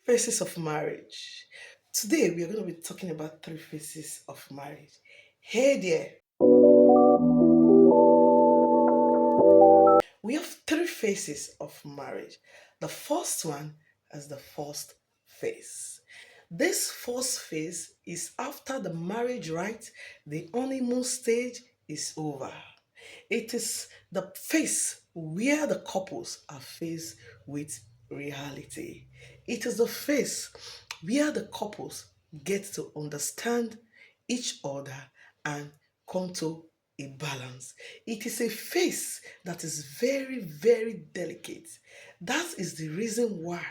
Phases of marriage. Today we are going to be talking about three phases of marriage. Hey there, we have three phases of marriage. The first one is the first phase. This first phase is after the marriage, right? The honeymoon stage is over. It is the phase where the couples are faced with reality. It is the phase where the couples get to understand each other and come to a balance. It is a phase that is very, very delicate. That is the reason why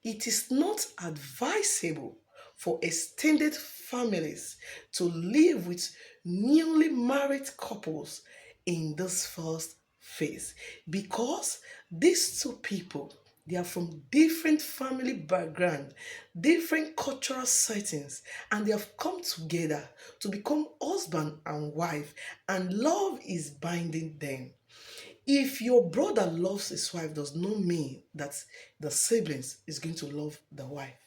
it is not advisable for extended families to live with newly married couples in this first phase because these two people, they are from different family background, different cultural settings, and they have come together to become husband and wife, and love is binding them. If your brother loves his wife, does not mean that the siblings is going to love the wife.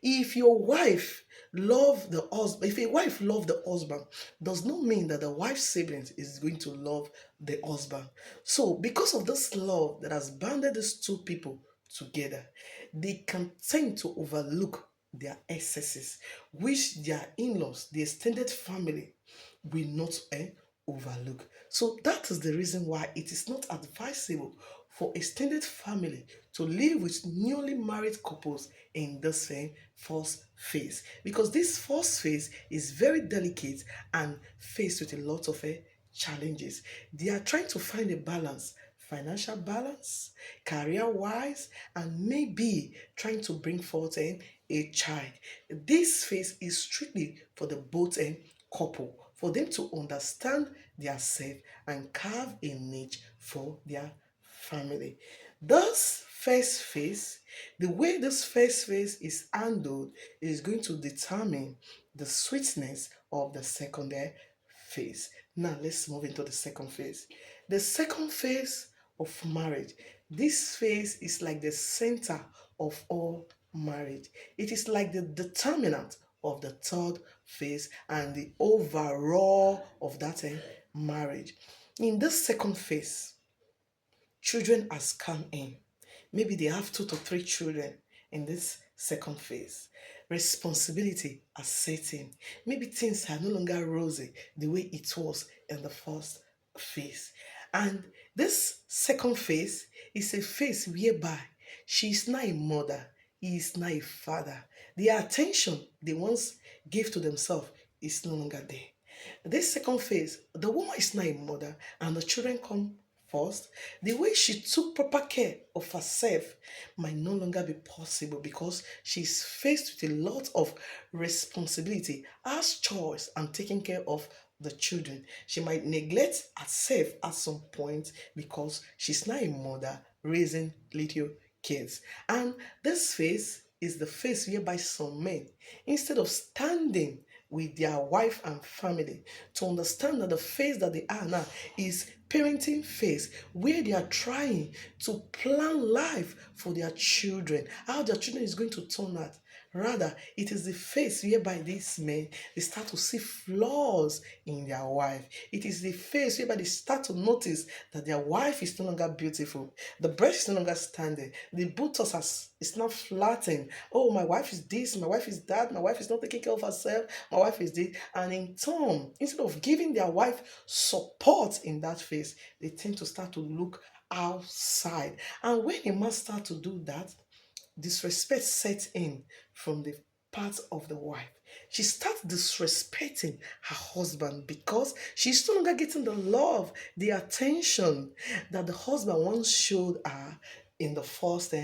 If your wife love the husband, if a wife love the husband, does not mean that the wife's siblings is going to love the husband. So, because of this love that has banded these two people together, they can tend to overlook their excesses, which their in-laws, the extended family, will not overlook. So that is the reason why it is not advisable for extended family to live with newly married couples in this first phase, because this first phase is very delicate and faced with a lot of challenges. They are trying to find a balance, financial balance, career wise, and maybe trying to bring forth a child. This phase is strictly for the both couple, for them to understand their self and carve a niche for their family. Thus, first phase, the way this first phase is handled is going to determine the sweetness of the second phase. Now, let's move into the second phase. The second phase of marriage. This phase is like the center of all marriage. It is like the determinant of the third phase and the overall of that marriage. In this second phase, children has come in. Maybe they have 2 to 3 children in this second phase. Responsibility are setting. Maybe things are no longer rosy the way it was in the first phase. And this second phase is a phase whereby she is now a mother, he is now a father. The attention they once gave to themselves is no longer there. This second phase, the woman is now a mother and the children come first. The way she took proper care of herself might no longer be possible because she's faced with a lot of responsibility as choice and taking care of the children. She might neglect herself at some point because she's now a mother raising little kids. And this phase is the phase whereby some men, instead of standing with their wife and family to understand that the phase that they are now is parenting phase where they are trying to plan life for their children, how their children is going to turn out. Rather, it is the phase whereby these men they start to see flaws in their wife. It is the phase whereby they start to notice that their wife is no longer beautiful, the breast is no longer standing, the buttocks is not flattened. Oh, my wife is this, my wife is that, my wife is not taking care of herself, my wife is this. And in turn, instead of giving their wife support in that phase, they tend to start to look outside. And when a man starts to do that, disrespect sets in from the part of the wife. She starts disrespecting her husband because she's no longer getting the love, the attention that the husband once showed her in the first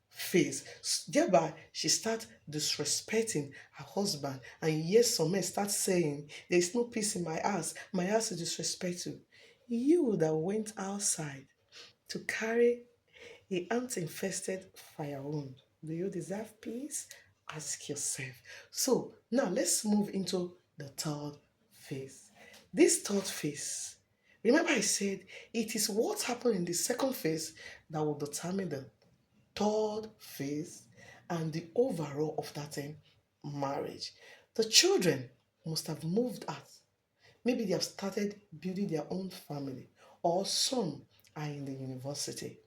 phase. Thereby, she starts disrespecting her husband. And yes, some men start saying, there is no peace in my house is disrespectful. You that went outside to carry a ant-infested fire wound. Do you deserve peace? Ask yourself. So now let's move into the third phase. This third phase, remember I said it is what happened in the second phase that will determine the third phase, and the overall of that marriage. The children must have moved out. Maybe they have started building their own family, or some are in the university.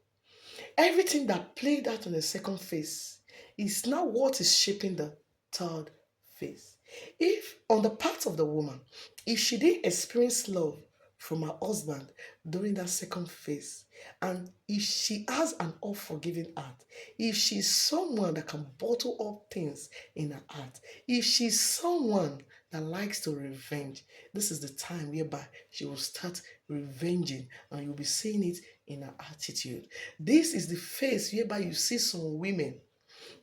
Everything that played out on the second phase is now what is shaping the third phase. If on the part of the woman, if she didn't experience love from her husband during that second phase, and if she has an unforgiving heart, if she's someone that can bottle up things in her heart, if she's someone that likes to revenge, this is the time whereby she will start revenging, and you'll be seeing it in her attitude. This is the phase whereby you see some women,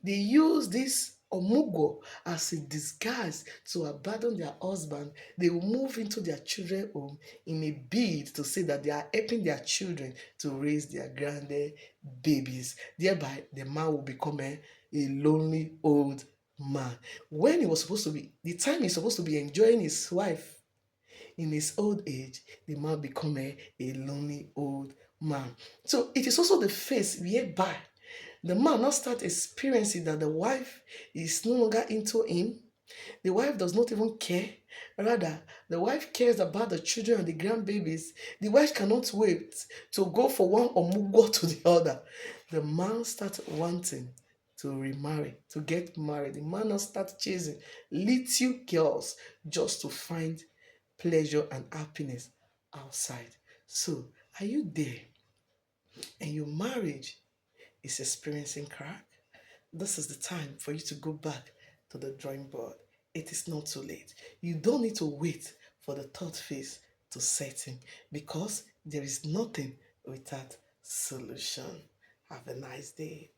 they use this omugo as a disguise to abandon their husband. They will move into their children's home in a bid to say that they are helping their children to raise their grand babies. Thereby, the man will become a lonely old man. When he was supposed to be, the time he's supposed to be enjoying his wife in his old age, the man become a lonely old man. So it is also the phase whereby the man now start experiencing that the wife is no longer into him. The wife does not even care. Rather, the wife cares about the children and the grandbabies. The wife cannot wait to go for one omugo to the other. The man starts wanting to remarry, to get married. The man now starts chasing little girls just to find pleasure and happiness outside. So, are you there? And your marriage is experiencing crack? This is the time for you to go back to the drawing board. It is not too late. You don't need to wait for the third phase to set in, because there is nothing without solution. Have a nice day.